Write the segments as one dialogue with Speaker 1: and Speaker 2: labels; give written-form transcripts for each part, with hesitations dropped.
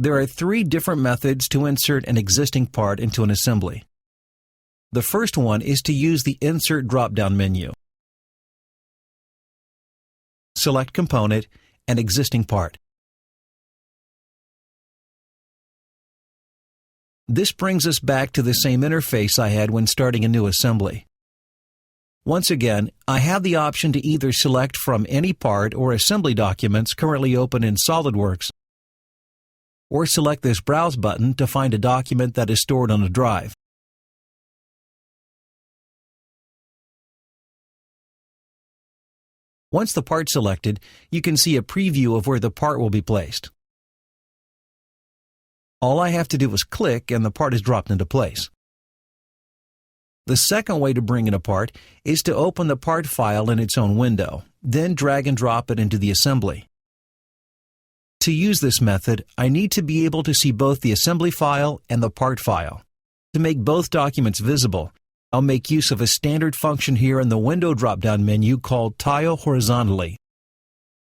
Speaker 1: There are 3 different methods to insert an existing part into an assembly. The first one is to use the Insert drop-down menu. Select Component and Existing Part. This brings us back to the same interface I had when starting a new assembly. Once again, I have the option to either select from any part or assembly documents currently open in SolidWorks, or select this Browse button to find a document that is stored on a drive. Once the part's selected, you can see a preview of where the part will be placed. All I have to do is click and the part is dropped into place. The second way to bring in a part is to open the part file in its own window, then drag and drop it into the assembly. To use this method, I need to be able to see both the assembly file and the part file. To make both documents visible, I'll make use of a standard function here in the window drop-down menu called Tile Horizontally,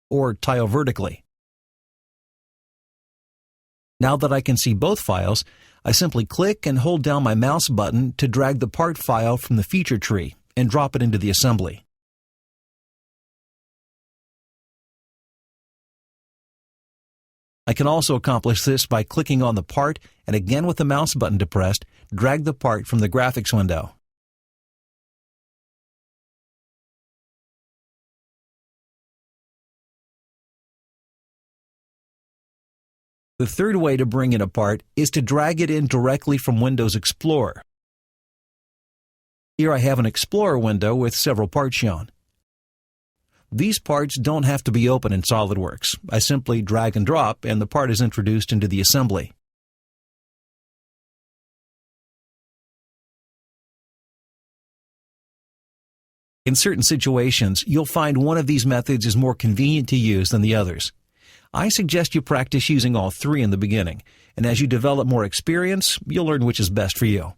Speaker 1: or Tile Vertically. Now that I can see both files, I simply click and hold down my mouse button to drag the part file from the feature tree and drop it into the assembly. I can also accomplish this by clicking on the part and again with the mouse button depressed, drag the part from the graphics window. The third way to bring in a part is to drag it in directly from Windows Explorer. Here I have an Explorer window with several parts shown. These parts don't have to be open in SolidWorks. I simply drag and drop and the part is introduced into the assembly. In certain situations, you'll find one of these methods is more convenient to use than the others. I suggest you practice using all 3 in the beginning, and as you develop more experience, you'll learn which is best for you.